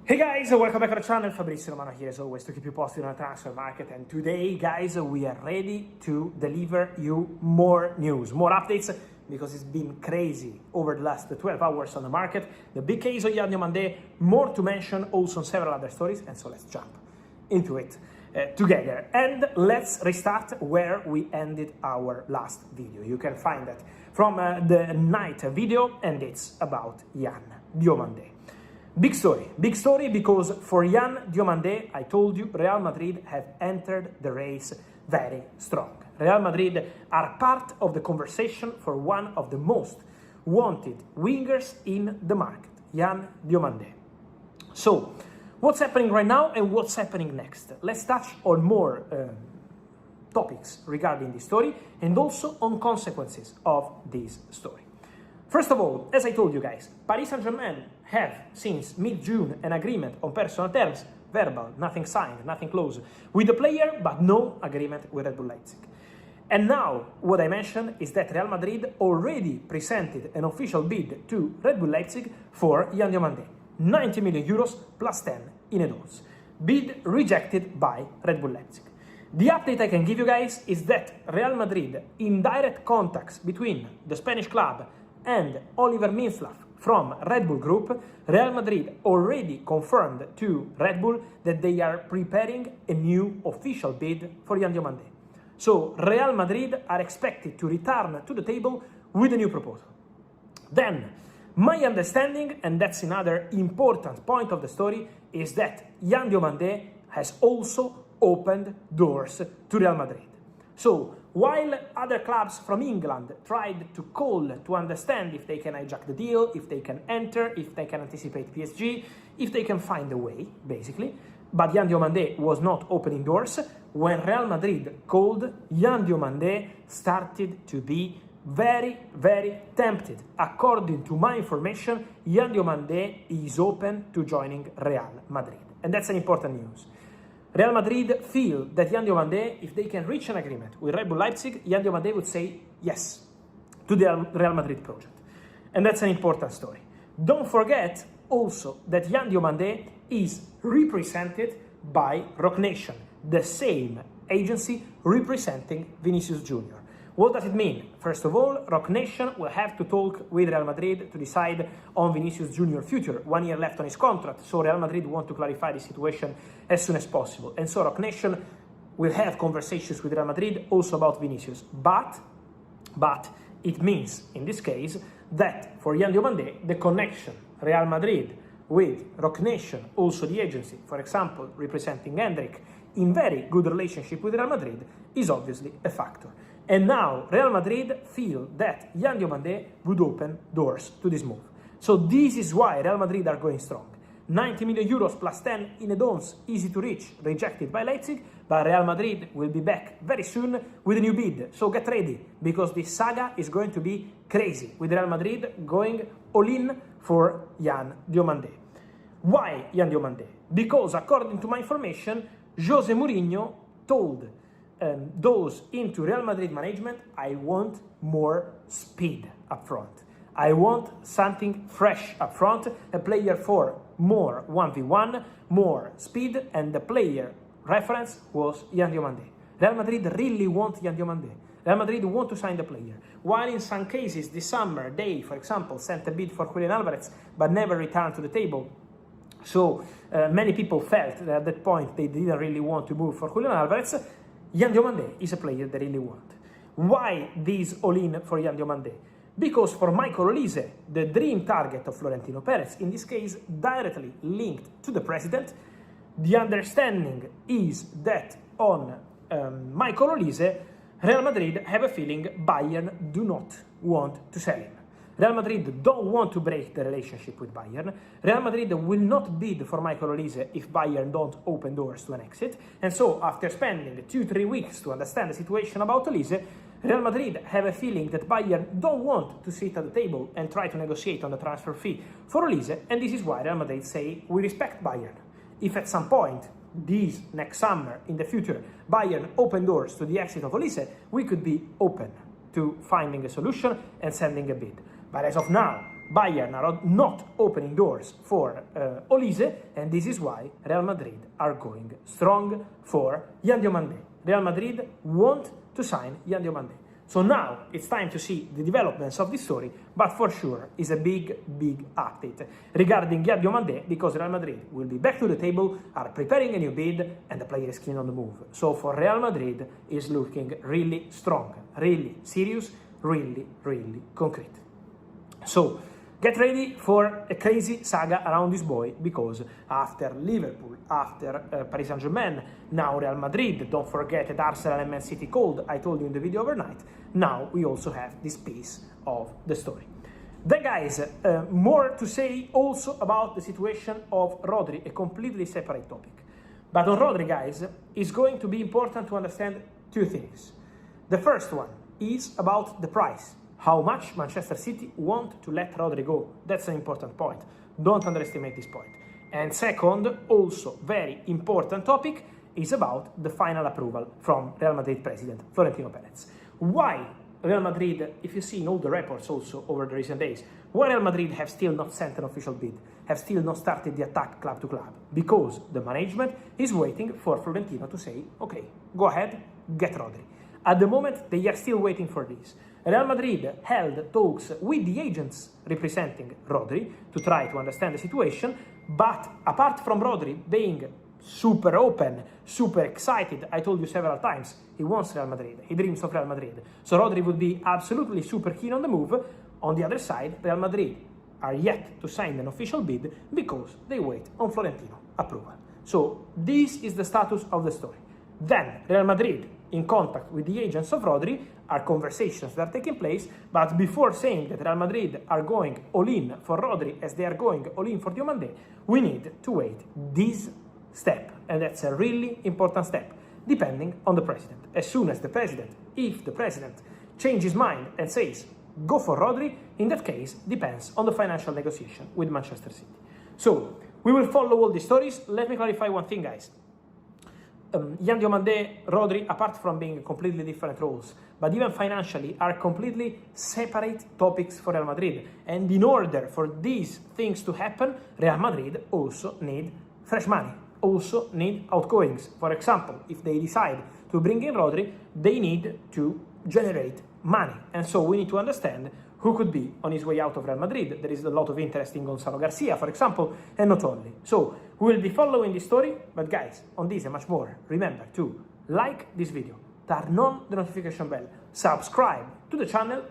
Hey guys, welcome back to the channel. Fabrizio Romano here as always to keep you posted on the transfer market, and today guys we are ready to deliver you more news, more updates, because it's been crazy over the last 12 hours on the market. The big case of DIOMANDE, more to mention also on several other stories, and so let's jump into it together. And let's restart where we ended our last video. You can find that from the night video, and it's about DIOMANDE. Big story because for DIOMANDE, I told you, Real Madrid have entered the race very strong. Real Madrid are part of the conversation for one of the most wanted wingers in the market, DIOMANDE. So, what's happening right now and what's happening next? Let's touch on more topics regarding this story and also on consequences of this story. First of all, as I told you guys, Paris Saint-Germain have, since mid-June, an agreement on personal terms, verbal, nothing signed, nothing closed, with the player, but no agreement with Red Bull Leipzig. And now, what I mentioned is that Real Madrid already presented an official bid to Red Bull Leipzig for DIOMANDE, 90 million euros plus 10 in advance. Bid rejected by Red Bull Leipzig. The update I can give you guys is that Real Madrid, in direct contacts between the Spanish club and Oliver Mintzlaff from Red Bull Group, Real Madrid already confirmed to Red Bull that they are preparing a new official bid for DIOMANDE. So Real Madrid are expected to return to the table with a new proposal. Then, my understanding, and that's another important point of the story, is that DIOMANDE has also opened doors to Real Madrid. So, while other clubs from England tried to call to understand if they can hijack the deal, if they can enter, if they can anticipate PSG, if they can find a way, basically, but DIOMANDE was not opening doors, when Real Madrid called, DIOMANDE started to be very, very tempted. According to my information, DIOMANDE is open to joining Real Madrid. And that's an important news. Real Madrid feel that DIOMANDE, if they can reach an agreement with Red Bull Leipzig, DIOMANDE would say yes to the Real Madrid project. And that's an important story. Don't forget also that DIOMANDE is represented by Roc Nation, the same agency representing Vinicius Jr. What does it mean? First of all, Roc Nation will have to talk with Real Madrid to decide on Vinicius Jr. future. 1 year left on his contract, so Real Madrid want to clarify the situation as soon as possible. And so Roc Nation will have conversations with Real Madrid also about Vinicius. But it means, in this case, that for DIOMANDE, the connection Real Madrid with Roc Nation, also the agency, for example, representing Hendrik, in very good relationship with Real Madrid, is obviously a factor. And now Real Madrid feel that DIOMANDE would open doors to this move. So this is why Real Madrid are going strong. 90 million euros plus 10 in advance, easy to reach, rejected by Leipzig, but Real Madrid will be back very soon with a new bid. So get ready, because this saga is going to be crazy, with Real Madrid going all in for DIOMANDE. Why DIOMANDE? Because according to my information, Jose Mourinho told those into Real Madrid management, I want more speed up front. I want something fresh up front, a player for more 1v1, more speed, and the player reference was DIOMANDE. Real Madrid really want DIOMANDE. Real Madrid want to sign the player. While in some cases this summer they, for example, sent a bid for Julian Alvarez but never returned to the table. So many people felt that at that point they didn't really want to move for Julian Alvarez. DIOMANDE is a player they really want. Why this all-in for DIOMANDE? Because for Michael Olise, the dream target of Florentino Perez, in this case directly linked to the president, the understanding is that on Michael Olise, Real Madrid have a feeling Bayern do not want to sell him. Real Madrid don't want to break the relationship with Bayern. Real Madrid will not bid for Michael Olise if Bayern don't open doors to an exit. And so, after spending 2-3 weeks to understand the situation about Olise, Real Madrid have a feeling that Bayern don't want to sit at the table and try to negotiate on the transfer fee for Olise, and this is why Real Madrid say, we respect Bayern. If at some point, this next summer, in the future, Bayern open doors to the exit of Olise, we could be open to finding a solution and sending a bid. But as of now, Bayern are not opening doors for Olise, and this is why Real Madrid are going strong for DIOMANDE. Real Madrid want to sign DIOMANDE. So now it's time to see the developments of this story, but for sure is a big update regarding DIOMANDE, because Real Madrid will be back to the table, are preparing a new bid, and the player is keen on the move. So for Real Madrid is looking really strong, really serious, really concrete. So get ready for a crazy saga around this boy, because after Liverpool, after Paris Saint-Germain, now Real Madrid, don't forget that Arsenal and Man City called, I told you in the video overnight, now we also have this piece of the story. Then guys, more to say also about the situation of Rodri, a completely separate topic. But on Rodri, guys, it's going to be important to understand two things. The first one is about the price. How much Manchester City want to let Rodri go. That's an important point. Don't underestimate this point. And second, also very important topic, is about the final approval from Real Madrid president, Florentino Perez. Why Real Madrid, if you see in all the reports also over the recent days, why Real Madrid have still not sent an official bid, have still not started the attack club to club? Because the management is waiting for Florentino to say, okay, go ahead, get Rodri. At the moment, they are still waiting for this. Real Madrid held talks with the agents representing Rodri to try to understand the situation, but apart from Rodri being super open, super excited, I told you several times, he wants Real Madrid, he dreams of Real Madrid. So Rodri would be absolutely super keen on the move. On the other side, Real Madrid are yet to sign an official bid because they wait on Florentino approval. So this is the status of the story. Then Real Madrid, in contact with the agents of Rodri, are conversations that are taking place, but before saying that Real Madrid are going all in for Rodri as they are going all in for DIOMANDE, we need to wait this step, and that's a really important step, depending on the president. As soon as the president, if the president changes his mind and says, go for Rodri, in that case, depends on the financial negotiation with Manchester City. So, we will follow all these stories. Let me clarify one thing, guys. DIOMANDE, Rodri, apart from being completely different roles, but even financially, are completely separate topics for Real Madrid. And in order for these things to happen, Real Madrid also need fresh money, also need outgoings. For example, if they decide to bring in Rodri, they need to generate money. And so we need to understand who could be on his way out of Real Madrid. There is a lot of interest in Gonzalo Garcia, for example, and not only. So we will be following this story, but guys, on this and much more, remember to like this video, turn on the notification bell, subscribe to the channel,